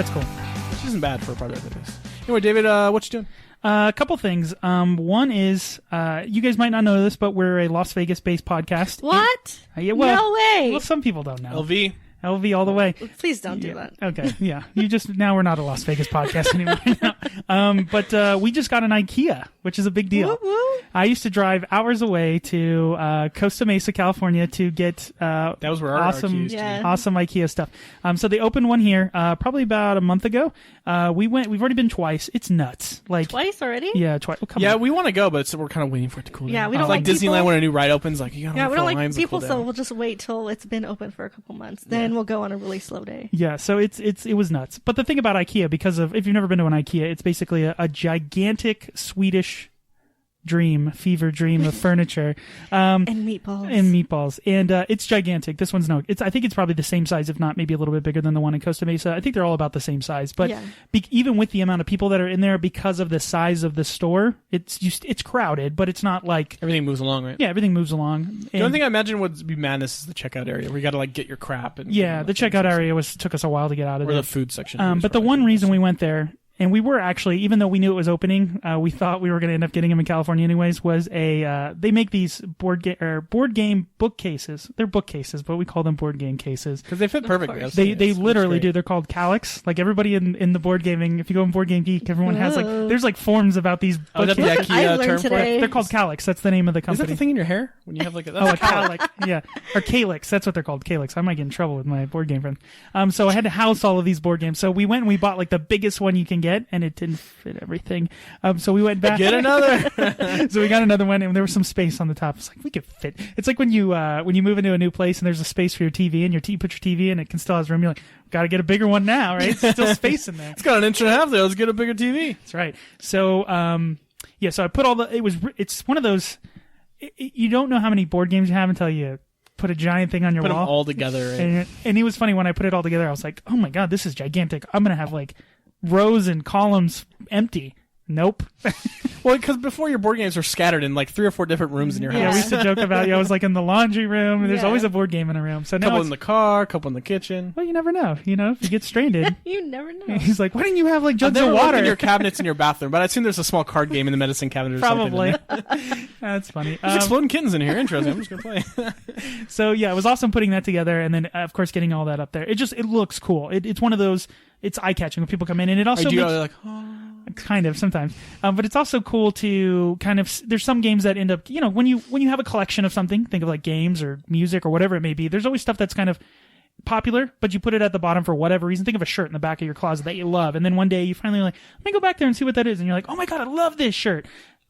That's cool. Which isn't bad for a project like this. Anyway, David, what you doing? A couple things. One is, you guys might not know this, but we're a Las Vegas-based podcast. What? Yeah, well, no way. Well, some people don't know. LV all the way. Please don't do that. Okay, yeah. Now we're not a Las Vegas podcast anymore. But we just got an IKEA, which is a big deal. Woo-woo. I used to drive hours away to Costa Mesa, California to get that was where our awesome IKEA stuff. So they opened one here probably about a month ago. We've already been twice. It's nuts. Like twice already? Yeah, twice. Oh, we want to go, but we're kind of waiting for it to cool down. Yeah, we don't like Disneyland people, when a new ride opens. Like you gotta we don't like people, cool so we'll just wait till it's been open for a couple months. Then we'll go on a really slow day. Yeah, so it was nuts. But the thing about IKEA, because of if you've never been to an IKEA, it's basically a gigantic Swedish fever dream of furniture and meatballs and it's gigantic. This one's I think it's probably the same size, if not maybe a little bit bigger than the one in Costa Mesa. I think they're all about the same size, but even with the amount of people that are in there, because of the size of the store, it's crowded, but it's not like everything moves along, right? Yeah, everything moves along. The only thing I imagine would be madness is the checkout area where you got to like get your crap and the checkout area took us a while to get out of or there. The food section. But the one reason we went there, and we were actually, even though we knew it was opening, we thought we were going to end up getting them in California anyways, was they make these board game bookcases. They're bookcases, but we call them board game cases. Because they fit perfectly. They literally do. They're called Calyx. Like everybody in the board gaming, if you go in Board Game Geek, everyone has there's like forums about these bookcases. Oh, is that the IKEA term for it? They're called Calyx. That's the name of the company. Is that the thing in your hair? When you have like a Calyx. Yeah. Or Calyx. That's what they're called. Calyx. I might get in trouble with my board game friend. So I had to house all of these board games. So we went and we bought like the biggest one you can get, and it didn't fit everything. So we went back. Get another. So we got another one, and there was some space on the top. It's like we could fit. It's like when you move into a new place and there's a space for your TV, and you put your TV in, it can still has room. You're like, got to get a bigger one now, right? It's still space in there. It's got an inch and a half there. Let's get a bigger TV. That's right. So so I put it's one of those. You don't know how many board games you have until you put a giant thing on your wall. Put them all together. Right? And it was funny when I put it all together. I was like, oh my god, this is gigantic. I'm gonna have like rows and columns empty. Nope. Well, because before your board games were scattered in like 3 or 4 different rooms in your house. Yeah, we used to joke about I was like in the laundry room. And there's always a board game in a room. So now couple in the car, couple in the kitchen. Well, you never know. If you get stranded. You never know. He's like, why didn't you have like jugs of water in your cabinets in your bathroom? But I assume there's a small card game in the medicine cabinet. Or Probably. Something That's funny. There's exploding kittens in here. Interesting. I'm just gonna play. So yeah, it was awesome putting that together, and then of course getting all that up there. It looks cool. It's one of those. It's eye catching when people come in, and it also makes, kind of sometimes, but it's also cool to kind of. There's some games that end up, when you have a collection of something, think of like games or music or whatever it may be. There's always stuff that's kind of popular, but you put it at the bottom for whatever reason. Think of a shirt in the back of your closet that you love, and then one day you finally like, let me go back there and see what that is, and you're like, oh my god, I love this shirt.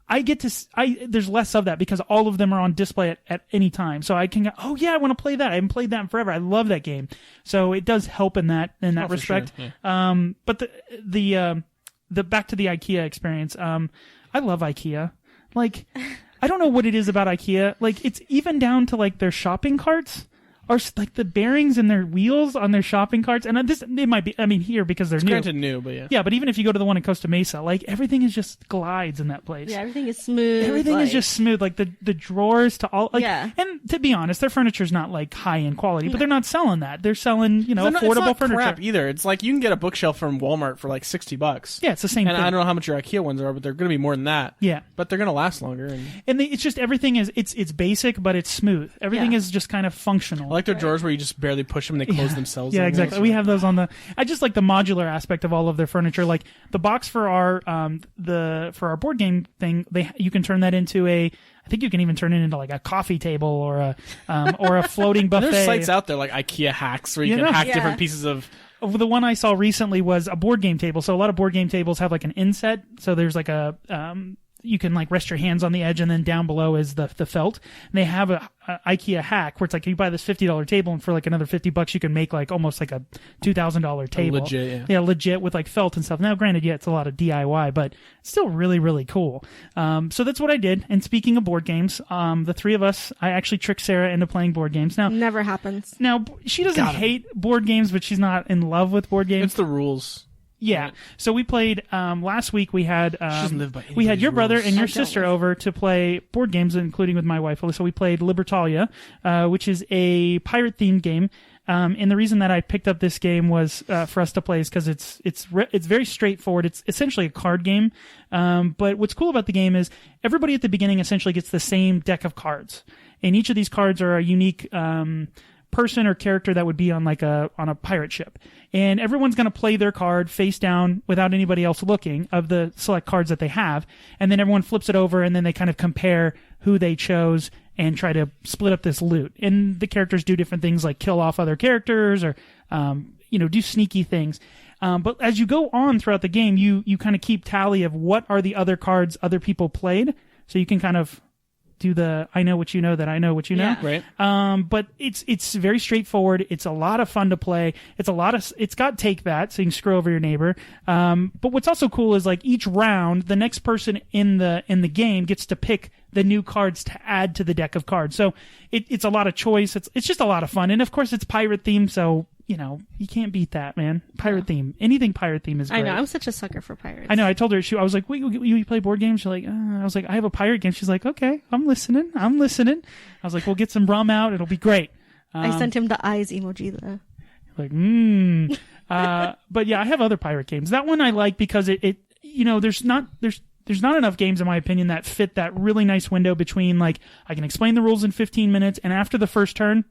There's less of that because all of them are on display at any time. So I can go, oh yeah, I want to play that. I haven't played that in forever. I love that game. So it does help in that respect. Sure, yeah. But the back to the IKEA experience. I love IKEA. Like, I don't know what it is about IKEA. Like, it's even down to like their shopping carts. Are like the bearings and their wheels on their shopping carts, and it might be. I mean, here because they're new. Granted, new, but yeah. Yeah, but even if you go to the one in Costa Mesa, like everything is just glides in that place. Yeah, everything is smooth. Everything is just smooth. Like the drawers to all. Like, yeah. And to be honest, their furniture's not like high end quality, but they're not selling that. They're selling affordable it's not furniture. Crap either. It's like you can get a bookshelf from Walmart for like $60. Yeah, it's the same thing. And I don't know how much your IKEA ones are, but they're going to be more than that. Yeah, but they're going to last longer. And it's just everything is it's basic, but it's smooth. Everything is just kind of functional. I like their drawers where you just barely push them and they close themselves. Yeah, exactly. We have those on I just like the modular aspect of all of their furniture. Like the box for our board game thing, you can turn that into I think you can even turn it into like a coffee table or a floating buffet. There's sites out there like IKEA hacks where you can hack different pieces of. The one I saw recently was a board game table. So a lot of board game tables have like an inset. So there's like a you can like rest your hands on the edge, and then down below is the felt. And they have a IKEA hack where it's like you buy this $50 table, and for like another $50 you can make like almost like a $2,000 table. Legit, yeah, legit with like felt and stuff. Now, granted, it's a lot of DIY, but it's still really, really cool. So that's what I did. And speaking of board games, the three of us, I actually tricked Sarah into playing board games. Now, never happens. Now she doesn't hate board games, but she's not in love with board games. It's the rules. Yeah. Right. So we played last week. We had your brother and your sister over to play board games, including with my wife. So we played Libertalia, which is a pirate themed game. And the reason that I picked up this game was for us to play is because it's very straightforward. It's essentially a card game. But what's cool about the game is everybody at the beginning essentially gets the same deck of cards. And each of these cards are a unique person or character that would be on on a pirate ship. And everyone's going to play their card face down without anybody else looking of the select cards that they have. And then everyone flips it over and then they kind of compare who they chose and try to split up this loot. And the characters do different things like kill off other characters or, do sneaky things. But as you go on throughout the game, you kind of keep tally of what are the other cards other people played. So you can kind of do the I know what you know that I know what you know. Yeah. Right. But it's very straightforward. It's a lot of fun to play. It's got take that, so you can screw over your neighbor. But what's also cool is like each round, the next person in the game gets to pick the new cards to add to the deck of cards. So it's a lot of choice. It's just a lot of fun. And of course it's pirate themed, so you can't beat that, man. Pirate theme. Anything pirate theme is great. I know. I'm such a sucker for pirates. I know. I told her, I was like, wait, you play board games? She's like, I was like, I have a pirate game. She's like, okay, I'm listening. I was like, we'll get some rum out. It'll be great. I sent him the eyes emoji though. Like, but yeah, I have other pirate games. That one I like because there's not enough games in my opinion that fit that really nice window between like, I can explain the rules in 15 minutes and after the first turn,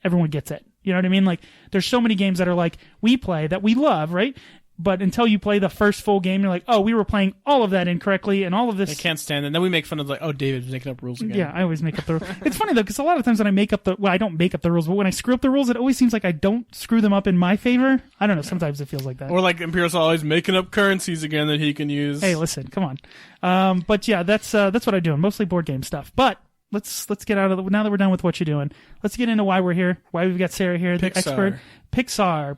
everyone gets it. You know what I mean? Like, there's so many games that are like, we play that we love, right? But until you play the first full game, you're like, oh, we were playing all of that incorrectly and all of this. I can't stand it. And then we make fun of like, oh, David's making up rules again. Yeah, I always make up the rules. It's funny though, because a lot of times when I don't make up the rules, but when I screw up the rules, it always seems like I don't screw them up in my favor. I don't know. Sometimes it feels like that. Or like Imperial's always making up currencies again that he can use. Hey, listen, come on. But yeah, that's what I do. Mostly board game stuff. But let's get out of now that we're done with what you're doing. Let's get into why we're here. Why we've got Sarah here, the expert. Pixar.